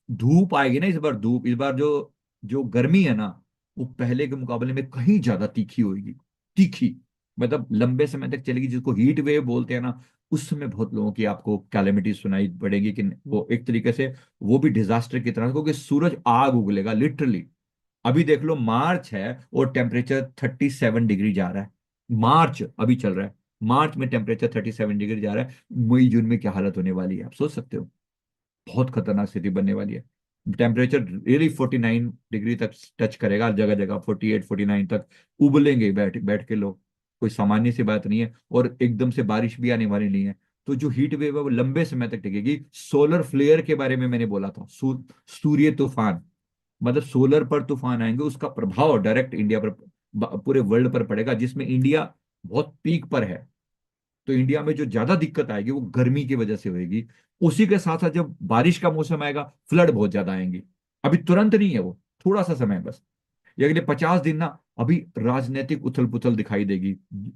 धूप आएगी ना इस बार, धूप इस बार जो जो गर्मी है ना, वो पहले के मुकाबले में कहीं ज्यादा तीखी होगी। तीखी मतलब लंबे समय तक चलेगी, जिसको हीट वेव बोलते हैं ना। उस समय बहुत लोगों की आपको कैलेमिटी सुनाई पड़ेगी कि वो एक तरीके से वो भी डिजास्टर की तरह, क्योंकि सूरज आग उगलेगा लिटरली। अभी देख लो, मार्च है और टेम्परेचर 37 डिग्री जा रहा है। मार्च अभी चल रहा है, मार्च में टेम्परेचर 37 डिग्री जा रहा है। मई जून में क्या हालत होने वाली है आप सोच सकते हो। बहुत खतरनाक स्थिति बनने वाली है। टेम्परेचर रियली 49 डिग्री तक टच करेगा, जगह जगह 48 49 तक उबलेंगे बैठ बैठ के लोग। कोई सामान्य सी बात नहीं है, और एकदम से बारिश भी आने वाली नहीं है। तो जो हीट वेव है वो लंबे समय तक टिकेगी। सोलर फ्लेयर के बारे में मैंने बोला था, सूर्य तूफान, मतलब सोलर पर तूफान आएंगे, उसका प्रभाव डायरेक्ट इंडिया पर, पूरे वर्ल्ड पर पड़ेगा, जिसमें इंडिया बहुत पीक पर है। तो इंडिया में जो ज्यादा दिक्कत आएगी वो गर्मी की वजह से होगी। उसी के साथ साथ जब बारिश का मौसम आएगा, फ्लड बहुत ज्यादा आएंगी। अभी तुरंत नहीं है वो, थोड़ा सा समय है बस। ये अगले 50 दिन ना, अभी राजनीतिक उथल पुथल दिखाई देगी।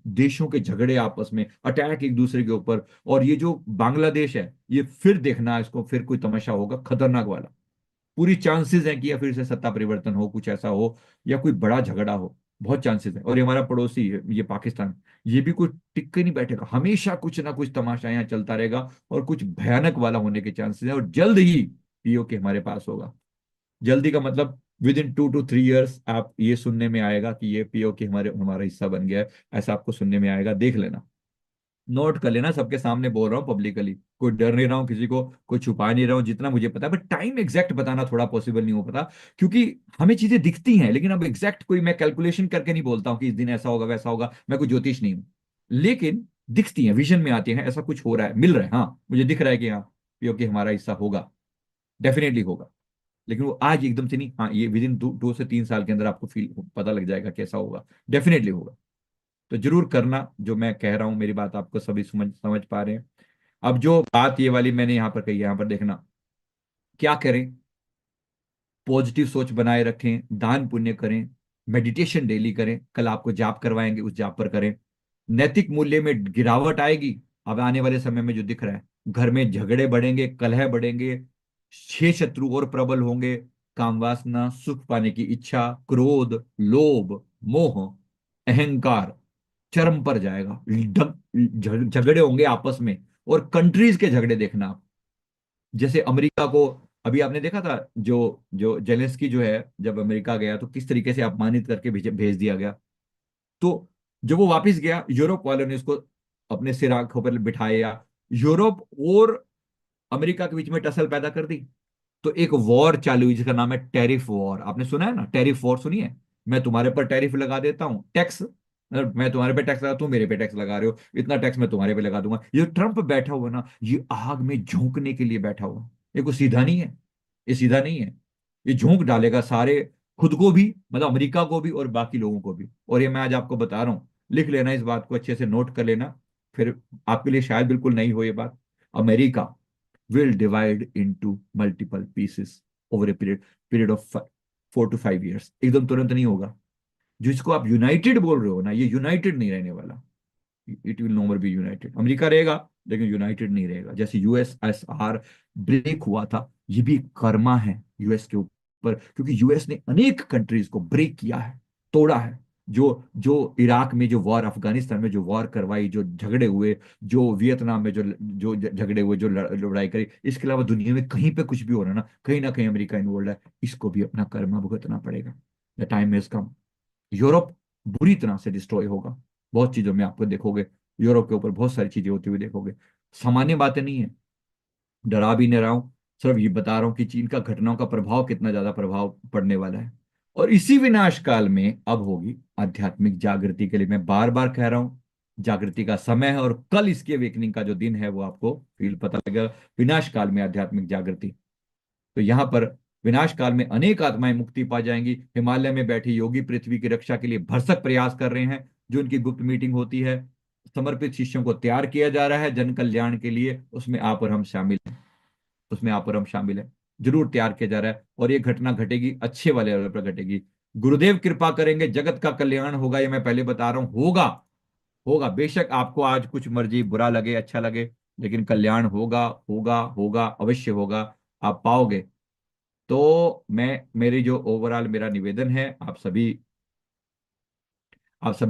देशों के झगड़े आपस में, अटैक एक दूसरे के ऊपर। और ये जो बांग्लादेश है, ये फिर देखना, इसको फिर कोई तमाशा होगा खतरनाक वाला। पूरी चांसेस है कि या फिर से सत्ता परिवर्तन हो, कुछ ऐसा हो, या कोई बड़ा झगड़ा हो। बहुत चांसेस है। और ये हमारा पड़ोसी है, ये पाकिस्तान, ये भी कुछ टिक के नहीं बैठेगा, हमेशा कुछ ना कुछ तमाशा यहाँ चलता रहेगा। और कुछ भयानक वाला होने के चांसेस है, और जल्द ही पीओके हमारे पास होगा। जल्दी का मतलब विद इन 2 to 3 years आप ये सुनने में आएगा कि ये पीओके हमारे हमारा हिस्सा बन गया है। ऐसा आपको सुनने में आएगा, देख लेना। नोट कर लेना, सबके सामने बोल रहा हूँ पब्लिकली। कोई डर नहीं रहा हूँ किसी को, कोई छुपा नहीं रहा हूँ, जितना मुझे पता है। बट टाइम एग्जैक्ट बताना थोड़ा पॉसिबल नहीं हो पता, क्योंकि हमें चीजें दिखती हैं, लेकिन अब एग्जैक्ट कोई मैं कैलकुलेशन करके नहीं बोलता हूँ कि इस दिन ऐसा होगा वैसा होगा। मैं कोई ज्योतिष नहीं हूँ। लेकिन दिखती हैं, विजन में आती हैं, ऐसा कुछ हो रहा है, मिल रहा है, हाँ मुझे दिख रहा है कि हाँ पीओके हमारा हिस्सा होगा, डेफिनेटली होगा। लेकिन वो आज एकदम से नहीं, हाँ ये विद इन 2 से 3 साल के अंदर आपको फील पता लग जाएगा कैसा होगा। डेफिनेटली होगा। तो जरूर करना जो मैं कह रहा हूं, मेरी बात आपको सभी समझ समझ पा रहे हैं। अब जो बात ये वाली मैंने यहाँ पर कही है, यहाँ पर देखना क्या करें। पॉजिटिव सोच बनाए रखें, दान पुण्य करें, मेडिटेशन डेली करें। कल आपको जाप करवाएंगे, उस जाप पर करें। नैतिक मूल्य में गिरावट आएगी। अब आने वाले समय में जो दिख रहा है, घर में झगड़े बढ़ेंगे, कलह बढ़ेंगे, छह शत्रु और प्रबल होंगे। काम वासना, सुख पाने की इच्छा, क्रोध, लोभ, मोह, अहंकार चरम पर जाएगा। झगड़े होंगे आपस में, और कंट्रीज के झगड़े देखना आप। जैसे अमेरिका को, अभी आपने देखा था, जो जो जेलेंस्की जो है, जब अमेरिका गया तो किस तरीके से अपमानित करके भेज भेज दिया गया। तो जब वो वापस गया, यूरोप वालों ने उसको अपने सिर आंखों पर बिठाया। यूरोप और अमेरिका के बीच में टसल पैदा कर दी। तो एक वॉर चालू हुई जिसका नाम है टैरिफ वॉर। आपने सुना है ना, टैरिफ वॉर सुनी है। मैं तुम्हारे पर टैरिफ लगा देता हूं, टैक्स। मैं तुम्हारे पे टैक्स लगा, तुम मेरे पे टैक्स लगा रहे हो, इतना टैक्स मैं तुम्हारे पे लगा दूंगा। ये ट्रम्प बैठा हुआ ना, ये आग में झोंकने के लिए बैठा हुआ। ये कोई सीधा नहीं है, ये सीधा नहीं है। ये झोंक डालेगा सारे, खुद को भी, मतलब अमेरिका को भी और बाकी लोगों को भी। और ये मैं आज आपको बता रहा हूं, लिख लेना इस बात को, अच्छे से नोट कर लेना। फिर आपके लिए शायद बिल्कुल नहीं हो ये बात। America will divide into multiple pieces over a period of 4 to 5 years। एकदम तुरंत नहीं होगा। जिसको आप यूनाइटेड बोल रहे हो ना, ये यूनाइटेड नहीं रहने वाला। It will never be united. America रहेगा, लेकिन यूनाइटेड नहीं रहेगा। जैसे यूएसएसआर ब्रेक हुआ था, ये भी कर्मा है यूएस के ऊपर, क्योंकि यूएस ने अनेक कंट्रीज को ब्रेक किया है, तोड़ा है। जो जो इराक में जो वॉर, अफगानिस्तान में जो वॉर करवाई, जो झगड़े हुए, जो वियतनाम में जो जो झगड़े हुए, जो लड़ाई करी, इसके अलावा दुनिया में कहीं पे कुछ भी हो रहा है ना कहीं अमेरिका इन्वॉल्व है। इसको भी अपना कर्मा भुगतना पड़ेगा। The time is come. Europe बुरी तरह से डिस्ट्रॉय होगा। बहुत चीजों में आपको देखोगे, यूरोप के ऊपर बहुत सारी चीजें होती हुई देखोगे। सामान्य बातें नहीं है, डरा भी नहीं रहा हूं। सिर्फ ये बता रहा हूं कि चीन का घटनाओं का प्रभाव, कितना ज्यादा प्रभाव पड़ने वाला है। और इसी विनाश काल में अब होगी आध्यात्मिक जागृति के लिए, मैं बार बार कह रहा हूं, जागृति का समय है। और कल इसकी अवेकनिंग का जो दिन है वो आपको फील पता लगेगा। विनाश काल में आध्यात्मिक जागृति, तो यहाँ पर विनाश काल में अनेक आत्माएं मुक्ति पा जाएंगी। हिमालय में बैठे योगी पृथ्वी की रक्षा के लिए भरसक प्रयास कर रहे हैं। जो उनकी गुप्त मीटिंग होती है, समर्पित शिष्यों को तैयार किया जा रहा है जन कल्याण के लिए। उसमें आप और हम शामिल हैं, उसमें आप और हम शामिल हैं। जरूर तैयार किया जा रहा है, और ये घटना घटेगी, अच्छे वाले लेवल पर घटेगी। गुरुदेव कृपा करेंगे, जगत का कल्याण होगा। ये मैं पहले बता रहा हूं, होगा। होगा बेशक, आपको आज कुछ मर्जी, बुरा लगे अच्छा लगे, लेकिन कल्याण होगा, होगा, होगा, अवश्य होगा। आप पाओगे। तो मैं, मेरी जो ओवरऑल मेरा निवेदन है, आप सभी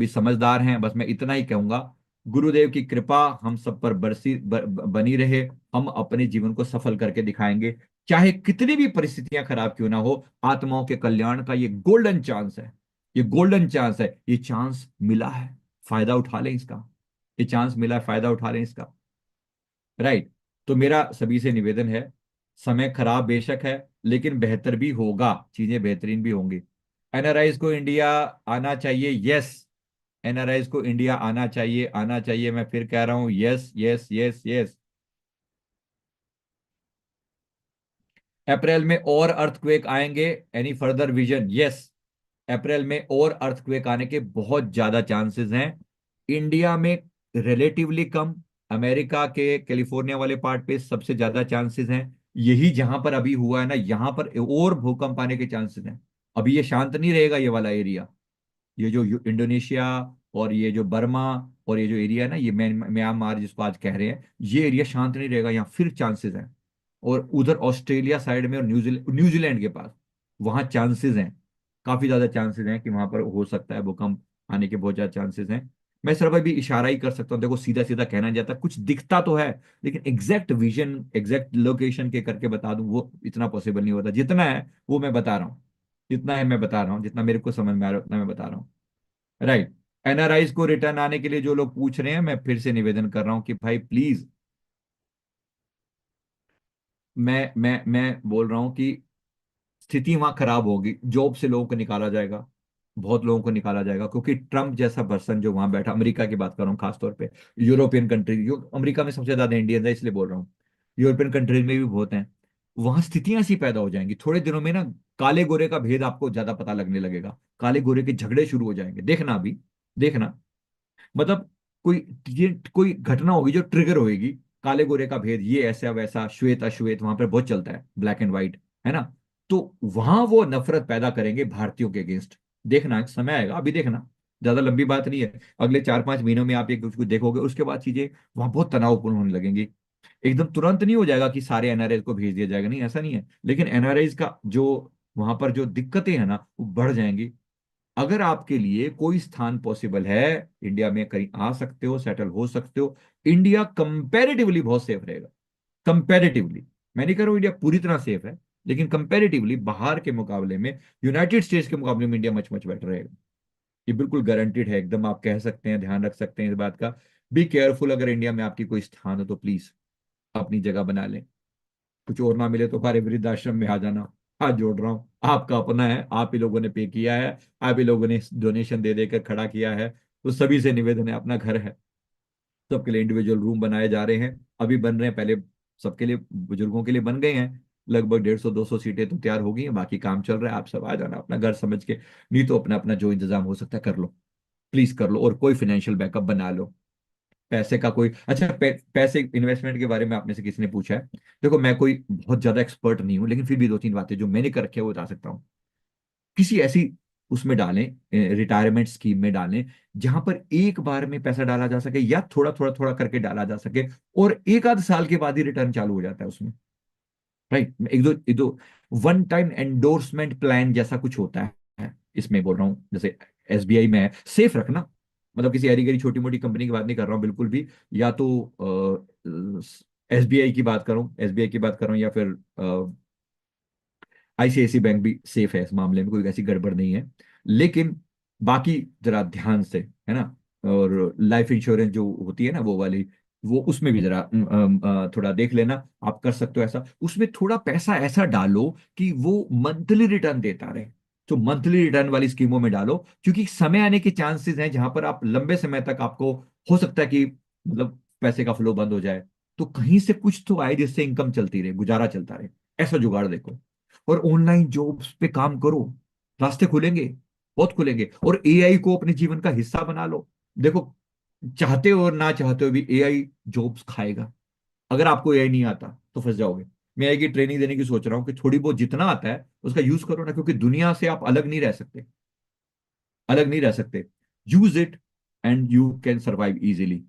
समझदार हैं, बस मैं इतना ही कहूंगा, गुरुदेव की कृपा हम सब पर बनी रहे। हम अपने जीवन को सफल करके दिखाएंगे, चाहे कितनी भी परिस्थितियां खराब क्यों ना हो। आत्माओं के कल्याण का ये गोल्डन चांस है, ये गोल्डन चांस है, ये चांस मिला है, फायदा उठा लें इसका। ये चांस मिला है, फायदा उठा लें इसका। राइट। तो मेरा सभी से निवेदन है, समय खराब बेशक है, लेकिन बेहतर भी होगा, चीजें बेहतरीन भी होंगी। एनआरआईज को इंडिया आना चाहिए, यस। एनआरआईज को इंडिया आना चाहिए, आना चाहिए, मैं फिर कह रहा हूं, यस यस यस यस। अप्रैल में और अर्थक्वेक आएंगे, एनी फर्दर विजन? यस। अप्रैल में और अर्थक्वेक आने के बहुत ज्यादा चांसेस हैं। इंडिया में रिलेटिवली कम, अमेरिका के कैलिफोर्निया वाले पार्ट पे सबसे ज्यादा चांसेस हैं। यही जहां पर अभी हुआ है ना, यहां पर और भूकंप आने के चांसेस हैं। अभी ये शांत नहीं रहेगा ये वाला एरिया, ये जो इंडोनेशिया और ये जो बर्मा और ये जो एरिया है ना, ये म्यांमार जिसको आज कह रहे हैं, ये एरिया शांत नहीं रहेगा, यहाँ फिर चांसेस हैं। और उधर ऑस्ट्रेलिया साइड में और न्यूजीलैंड न्यूजीलैंड के पास, वहां चांसेस हैं, काफी ज्यादा चांसेस हैं कि वहां पर हो सकता है भूकंप आने के, बहुत ज्यादा चांसेस हैं। मैं सर भाई भी इशारा ही कर सकता हूँ, देखो सीधा सीधा कहना नहीं जाता, कुछ दिखता तो है, लेकिन एग्जैक्ट विजन, एग्जैक्ट लोकेशन के करके बता दूं, वो इतना पॉसिबल नहीं होता। जितना है वो मैं बता रहा हूँ, जितना है मैं बता रहा हूँ, जितना मेरे को समझ में आ रहा है उतना मैं बता रहा हूँ। राइट। एनआरआईज को रिटर्न आने के लिए जो लोग पूछ रहे हैं, मैं फिर से निवेदन कर रहा हूँ कि भाई प्लीज, मैं बोल रहा हूँ कि स्थिति वहां खराब होगी, जॉब से लोगों को निकाला जाएगा, बहुत लोगों को निकाला जाएगा, क्योंकि ट्रम्प जैसा पर्सन जो वहां बैठा, अमेरिका की बात कर रहा हूँ खासतौर पे, यूरोपियन कंट्री, जो अमेरिका में सबसे ज्यादा इंडियन है इसलिए बोल रहा हूँ, यूरोपियन कंट्रीज में भी बहुत हैं, वहां स्थितियां ऐसी पैदा हो जाएंगी थोड़े दिनों में ना, काले गोरे का भेद आपको ज्यादा पता लगने लगेगा, काले गोरे के झगड़े शुरू हो जाएंगे, देखना अभी, देखना। मतलब कोई, ये कोई घटना होगी जो ट्रिगर होगी, काले गोरे का भेद, ये ऐसा वैसा, श्वेत अश्वेत, वहां पर बहुत चलता है, ब्लैक एंड व्हाइट, है ना। तो वहां वो नफरत पैदा करेंगे भारतीयों के अगेंस्ट। देखना, एक समय आएगा, अभी देखना, ज्यादा लंबी बात नहीं है, अगले 4-5 महीनों में आप एक कुछ देखोगे, उसके बाद चीजें वहां बहुत तनावपूर्ण होने लगेंगी। एकदम तुरंत नहीं हो जाएगा कि सारे एनआरआई को भेज दिया जाएगा, नहीं ऐसा नहीं है, लेकिन एनआरआई का जो वहां पर जो दिक्कतें हैं ना, वो बढ़ जाएंगी। अगर आपके लिए कोई स्थान पॉसिबल है, इंडिया में कहीं आ सकते हो, सेटल हो सकते हो, इंडिया कंपैरेटिवली बहुत सेफ रहेगा, कंपैरेटिवली। मैं नहीं कह रहा हूं इंडिया पूरी तरह सेफ है, लेकिन कंपैरेटिवली बाहर के मुकाबले में, यूनाइटेड स्टेट्स के मुकाबले में इंडिया मच मच बेटर रहेगा। ये बिल्कुल गारंटीड है, एकदम आप कह सकते हैं, ध्यान रख सकते हैं इस बात का। बी केयरफुल, अगर इंडिया में आपकी कोई स्थान हो तो प्लीज अपनी जगह बना लें। कुछ और ना मिले तो हमारे वृद्धाश्रम में आ जाना, हाथ जोड़ रहा हूँ, आपका अपना है, आप ही लोगों ने पे किया है, आप ही लोगों ने डोनेशन दे देकर खड़ा किया है, तो सभी से निवेदन है, अपना घर है, सबके लिए इंडिविजुअल रूम बनाए जा रहे हैं, अभी बन रहे हैं, पहले सबके लिए, बुजुर्गों के लिए बन गए हैं, लगभग 150-200 सीटें तो तैयार हो गई हैं, बाकी काम चल रहा है, आप सब आ जाना अपना घर समझ के, नहीं तो अपना अपना जो इंतजाम हो सकता है कर लो, प्लीज कर लो, और कोई फाइनेंशियल बैकअप बना लो। पैसे का कोई अच्छा, पैसे इन्वेस्टमेंट के बारे में आप में से किसी ने पूछा है, देखो मैं कोई बहुत ज्यादा एक्सपर्ट नहीं हूं, लेकिन फिर भी 2-3 बातें जो मैंने कर रखी है वो बता सकता हूँ। किसी ऐसी उसमें डालें, रिटायरमेंट स्कीम में डालें, जहां पर एक बार में पैसा डाला जा सके, या थोड़ा थोड़ा थोड़ा करके डाला जा सके, और एक आध साल के बाद ही रिटर्न चालू हो जाता है उसमें। राइट। एक दो वन टाइम एंडोर्समेंट प्लान जैसा कुछ होता है, इसमें बोल रहा हूँ, जैसे एसबीआई में है, सेफ रखना, मतलब किसी हरी गरी छोटी मोटी कंपनी की बात नहीं कर रहा हूँ बिल्कुल भी, या तो एसबीआई की बात करूं, एसबीआई की बात कर रहा हूं, या फिर आईसीआईसी बैंक भी सेफ है, इस मामले में कोई ऐसी गड़बड़ नहीं है, लेकिन बाकी जरा ध्यान से, है ना। और लाइफ इंश्योरेंस जो होती है ना वो वाली, वो उसमें भी जरा थोड़ा देख लेना, आप कर सकते हो ऐसा, उसमें थोड़ा पैसा ऐसा डालो कि वो मंथली रिटर्न देता रहे, तो मंथली रिटर्न वाली स्कीमों में डालो, क्योंकि समय आने के चांसेस हैं जहां पर आप लंबे समय तक आपको हो सकता है कि मतलब पैसे का फ्लो बंद हो जाए, तो कहीं से कुछ तो आए जिससे इनकम चलती रहे, गुजारा चलता रहे, ऐसा जुगाड़ देखो। और ऑनलाइन जॉब्स पे काम करो, रास्ते खुलेंगे, बहुत खुलेंगे, और एआई को अपने जीवन का हिस्सा बना लो। देखो, चाहते हो और ना चाहते हो भी एआई जॉब्स खाएगा, अगर आपको एआई नहीं आता तो फंस जाओगे। मैं एआई की ट्रेनिंग देने की सोच रहा हूँ कि थोड़ी बहुत जितना आता है उसका यूज करो ना, क्योंकि दुनिया से आप अलग नहीं रह सकते, अलग नहीं रह सकते। Use it and you can survive easily.